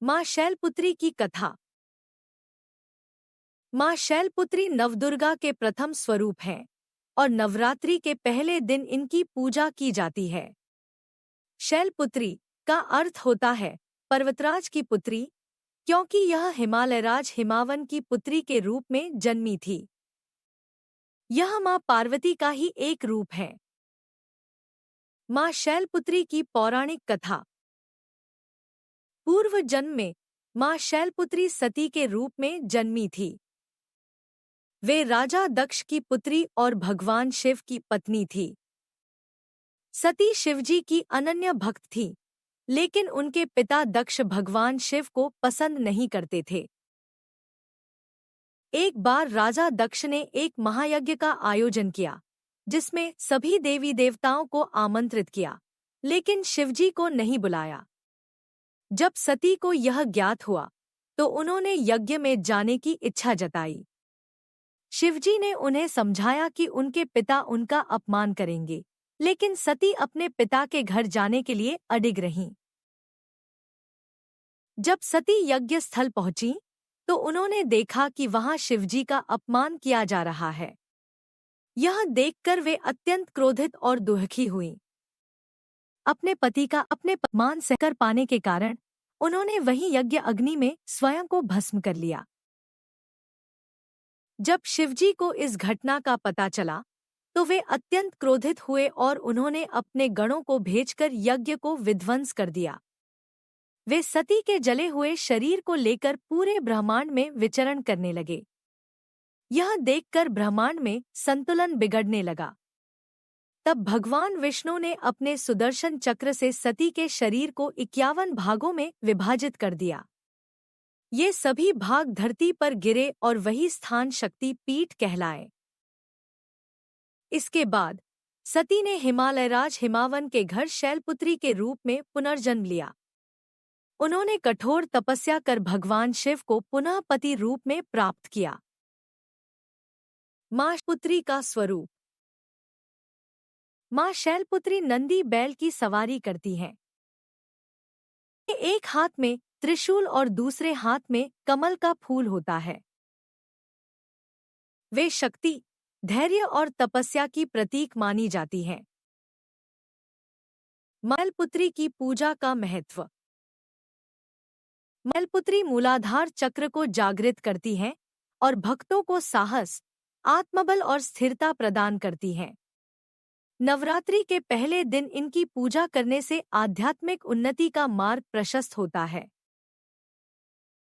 माँ शैलपुत्री की कथा। माँ शैलपुत्री नवदुर्गा के प्रथम स्वरूप हैं और नवरात्रि के पहले दिन इनकी पूजा की जाती है। शैलपुत्री का अर्थ होता है पर्वतराज की पुत्री, क्योंकि यह हिमालयराज हिमावन की पुत्री के रूप में जन्मी थी। यह माँ पार्वती का ही एक रूप है। माँ शैलपुत्री की पौराणिक कथा। पूर्व जन्म में माँ शैलपुत्री सती के रूप में जन्मी थी। वे राजा दक्ष की पुत्री और भगवान शिव की पत्नी थी। सती शिवजी की अनन्य भक्त थी, लेकिन उनके पिता दक्ष भगवान शिव को पसंद नहीं करते थे। एक बार राजा दक्ष ने एक महायज्ञ का आयोजन किया, जिसमें सभी देवी देवताओं को आमंत्रित किया, लेकिन शिवजी को नहीं बुलाया। जब सती को यह ज्ञात हुआ, तो उन्होंने यज्ञ में जाने की इच्छा जताई। शिवजी ने उन्हें समझाया कि उनके पिता उनका अपमान करेंगे, लेकिन सती अपने पिता के घर जाने के लिए अडिग रहीं। जब सती यज्ञ स्थल पहुंची, तो उन्होंने देखा कि वहां शिवजी का अपमान किया जा रहा है। यह देखकर वे अत्यंत क्रोधित और दुखी हुईं। अपने पति का अपने अपमान सहकर पाने के कारण उन्होंने वही यज्ञ अग्नि में स्वयं को भस्म कर लिया। जब शिवजी को इस घटना का पता चला, तो वे अत्यंत क्रोधित हुए और उन्होंने अपने गणों को भेजकर यज्ञ को विध्वंस कर दिया। वे सती के जले हुए शरीर को लेकर पूरे ब्रह्मांड में विचरण करने लगे। यह देखकर ब्रह्मांड में संतुलन बिगड़ने लगा। तब भगवान विष्णु ने अपने सुदर्शन चक्र से सती के शरीर को 51 भागों में विभाजित कर दिया। ये सभी भाग धरती पर गिरे और वही स्थान शक्ति पीठ कहलाए। इसके बाद सती ने हिमालयराज हिमावन के घर शैलपुत्री के रूप में पुनर्जन्म लिया। उन्होंने कठोर तपस्या कर भगवान शिव को पुनः पति रूप में प्राप्त किया। माँ पुत्री का स्वरूप। माँ शैलपुत्री नंदी बैल की सवारी करती हैं। एक हाथ में त्रिशूल और दूसरे हाथ में कमल का फूल होता है। वे शक्ति, धैर्य और तपस्या की प्रतीक मानी जाती हैं। शैलपुत्री की पूजा का महत्व। शैलपुत्री मूलाधार चक्र को जागृत करती हैं और भक्तों को साहस, आत्मबल और स्थिरता प्रदान करती हैं। नवरात्रि के पहले दिन इनकी पूजा करने से आध्यात्मिक उन्नति का मार्ग प्रशस्त होता है।